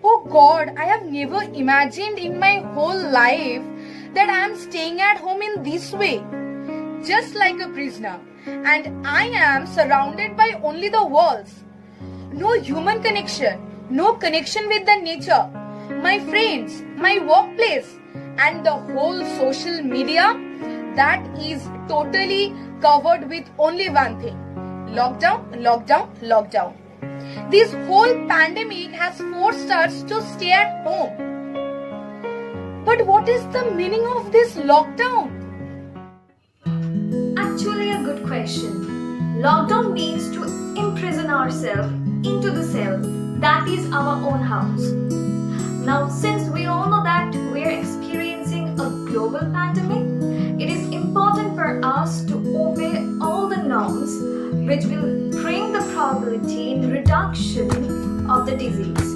Oh God, I have never imagined in my whole life that I am staying at home in this way, just like a prisoner, and I am surrounded by only the walls. No human connection, no connection with the nature, my friends, my workplace, and the whole social media that is totally covered with only one thing: lockdown, lockdown, lockdown. This whole pandemic has forced us to stay at home. But what is the meaning of this lockdown? Actually, a good question. Lockdown means to imprison ourselves into the cell that is our own house. Now, since we all know that we are experiencing a global pandemic, it is important for us to obey all the norms which will bring the probability in reduction of the disease.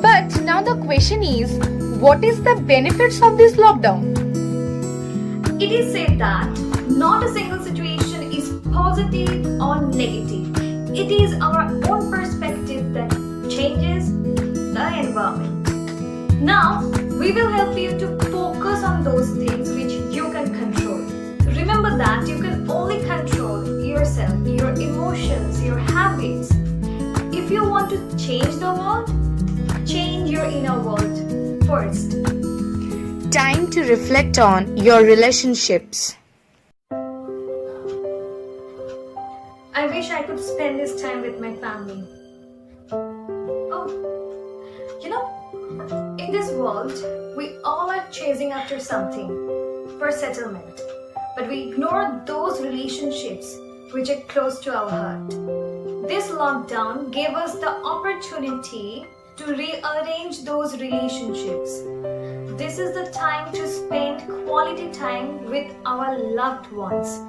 But now the question is, what is the benefits of this lockdown? It is said that not a single situation is positive or negative. It is our own perspective that changes the environment. Now, we will help you to focus on those things which you can control. Remember that you can only control yourself, your emotions, your habits. If you want to change the world, change your inner world first. Time to reflect on your relationships. I wish I could spend this time with my family. Oh, in this world, we all are chasing after something for settlement, but we ignore those relationships which are close to our heart. This lockdown gave us the opportunity to rearrange those relationships. This is the time to spend quality time with our loved ones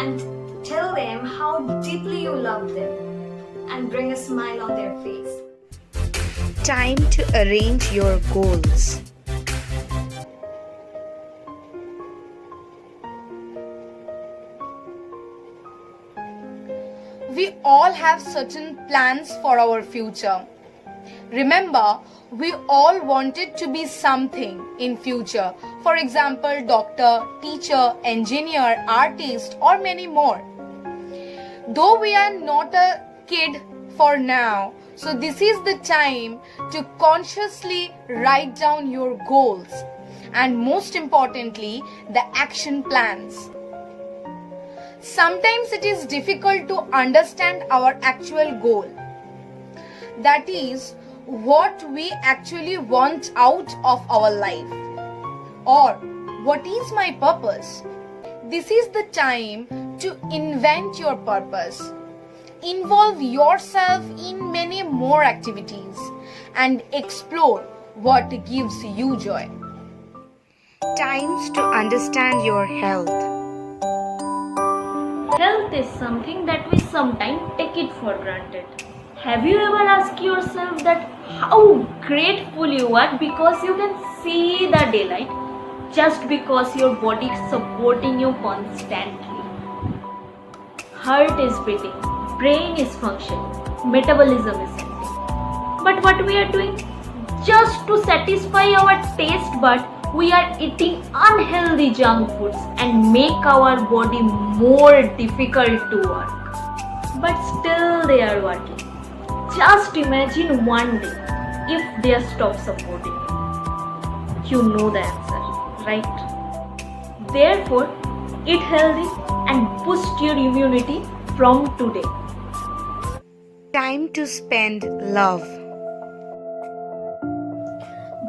and tell them how deeply you love them and bring a smile on their face. Time to arrange your goals. We all have certain plans for our future. Remember, we all wanted to be something in future. For example, doctor, teacher, engineer, artist, or many more. Though we are not a kid for now, so this is the time to consciously write down your goals and most importantly, the action plans. Sometimes it is difficult to understand our actual goal. That is, what we actually want out of our life. Or, what is my purpose? This is the time to invent your purpose. Involve yourself in many more activities and explore what gives you joy. Times to understand your health. Health is something that we sometimes take it for granted. Have you ever asked yourself that how grateful you are because you can see the daylight just because your body is supporting you constantly? Heart is beating, brain is functioning, metabolism is something. But what we are doing? Just to satisfy our taste bud, we are eating unhealthy junk foods and make our body more difficult to work. But still they are working. Just imagine one day if they stop supporting you. You know the answer, right? Therefore, eat healthy and boost your immunity from today. Time to spend love.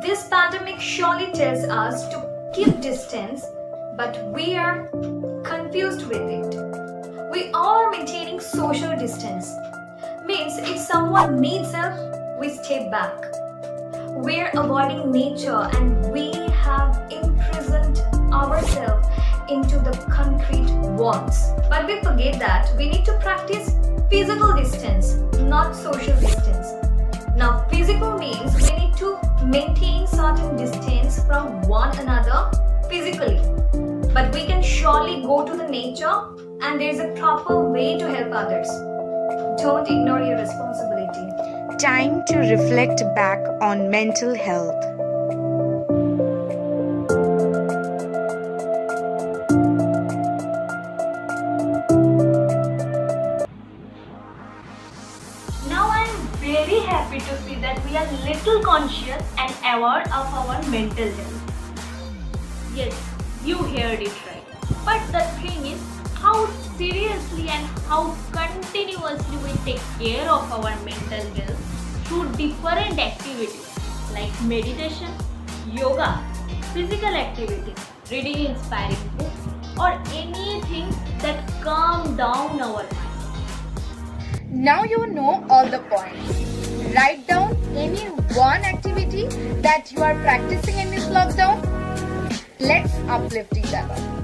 This pandemic surely tells us to keep distance, but we are confused with it. We all are maintaining social distance. Means if someone needs help, we stay back. We're avoiding nature and we have imprisoned ourselves into the concrete walls. But we forget that we need to practice physical distance, not social distance. Now, physical means we need to maintain certain distance from one another physically. But we can surely go to the nature and there's a proper way to help others. Don't ignore your responsibility. Time to reflect back on mental health. Now I am very happy to see that we are little conscious and aware of our mental health. Yes, you heard it right. But the thing is, how seriously and how continuously we take care of our mental health through different activities like meditation, yoga, physical activity, reading inspiring books, or anything that calm down our mind. Now you know all the points. Write down any one activity that you are practicing in this lockdown. Let's uplift each other.